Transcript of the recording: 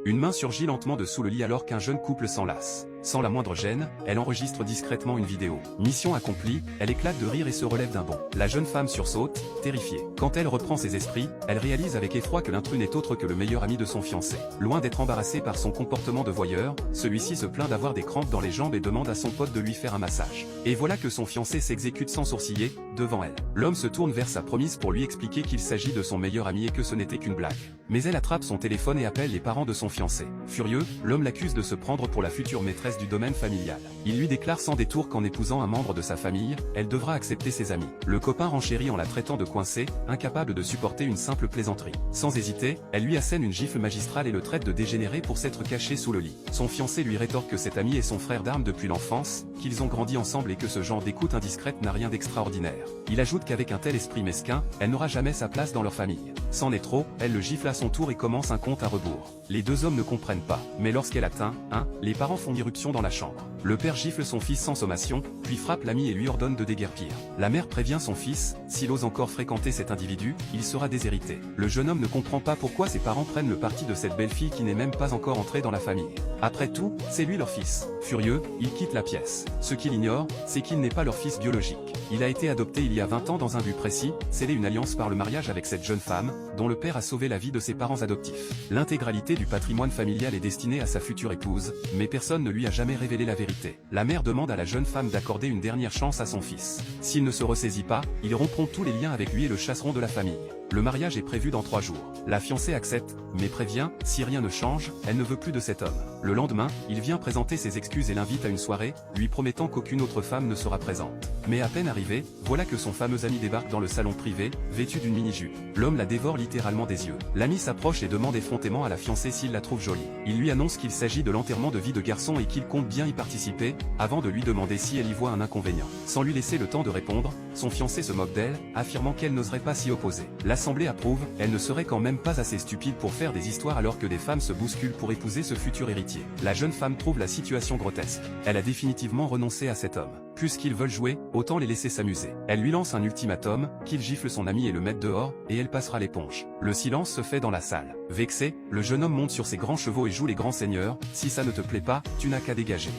Une main surgit lentement de sous le lit alors qu'un jeune couple s'enlace. Sans la moindre gêne, elle enregistre discrètement une vidéo. Mission accomplie, elle éclate de rire et se relève d'un bond. La jeune femme sursaute, terrifiée. Quand elle reprend ses esprits, elle réalise avec effroi que l'intrus n'est autre que le meilleur ami de son fiancé. Loin d'être embarrassé par son comportement de voyeur, celui-ci se plaint d'avoir des crampes dans les jambes et demande à son pote de lui faire un massage. Et voilà que son fiancé s'exécute sans sourciller, devant elle. L'homme se tourne vers sa promise pour lui expliquer qu'il s'agit de son meilleur ami et que ce n'était qu'une blague. Mais elle attrape son téléphone et appelle les parents de son fiancé. Furieux, l'homme l'accuse de se prendre pour la future maîtresse du domaine familial. Il lui déclare sans détour qu'en épousant un membre de sa famille, elle devra accepter ses amis. Le copain renchérit en la traitant de coincée, incapable de supporter une simple plaisanterie. Sans hésiter, elle lui assène une gifle magistrale et le traite de dégénéré pour s'être caché sous le lit. Son fiancé lui rétorque que cet ami est son frère d'armes depuis l'enfance, qu'ils ont grandi ensemble et que ce genre d'écoute indiscrète n'a rien d'extraordinaire. Il ajoute qu'avec un tel esprit mesquin, elle n'aura jamais sa place dans leur famille. C'en est trop, elle le gifle à son tour et commence un compte à rebours. Les deux hommes ne comprennent pas, mais lorsqu'elle atteint, les parents font irruption dans la chambre. Le père gifle son fils sans sommation, puis frappe l'ami et lui ordonne de déguerpir. La mère prévient son fils, s'il ose encore fréquenter cet individu, il sera déshérité. Le jeune homme ne comprend pas pourquoi ses parents prennent le parti de cette belle fille qui n'est même pas encore entrée dans la famille. Après tout, c'est lui leur fils. Furieux, il quitte la pièce. Ce qu'il ignore, c'est qu'il n'est pas leur fils biologique. Il a été adopté il y a 20 ans dans un but précis, sceller une alliance par le mariage avec cette jeune femme, dont le père a sauvé la vie de ses parents adoptifs. L'intégralité du patrimoine familial est destinée à sa future épouse, mais personne ne lui a jamais révélé la vérité. La mère demande à la jeune femme d'accorder une dernière chance à son fils. S'il ne se ressaisit pas, ils rompront tous les liens avec lui et le chasseront de la famille. Le mariage est prévu dans 3 jours. La fiancée accepte, mais prévient, si rien ne change, elle ne veut plus de cet homme. Le lendemain, il vient présenter ses excuses et l'invite à une soirée, lui promettant qu'aucune autre femme ne sera présente. Mais à peine arrivé, voilà que son fameux ami débarque dans le salon privé, vêtu d'une mini-jupe. L'homme la dévore littéralement des yeux. L'ami s'approche et demande effrontément à la fiancée s'il la trouve jolie. Il lui annonce qu'il s'agit de l'enterrement de vie de garçon et qu'il compte bien y participer, avant de lui demander si elle y voit un inconvénient. Sans lui laisser le temps de répondre, son fiancé se moque d'elle, affirmant qu'elle n'oserait pas s'y opposer. L'assemblée approuve, elle ne serait quand même pas assez stupide pour faire des histoires alors que des femmes se bousculent pour épouser ce futur héritier. La jeune femme trouve la situation grotesque. Elle a définitivement renoncé à cet homme. Puisqu'ils veulent jouer, autant les laisser s'amuser. Elle lui lance un ultimatum, qu'il gifle son ami et le mette dehors, et elle passera l'éponge. Le silence se fait dans la salle. Vexé, le jeune homme monte sur ses grands chevaux et joue les grands seigneurs, si ça ne te plaît pas, tu n'as qu'à dégager.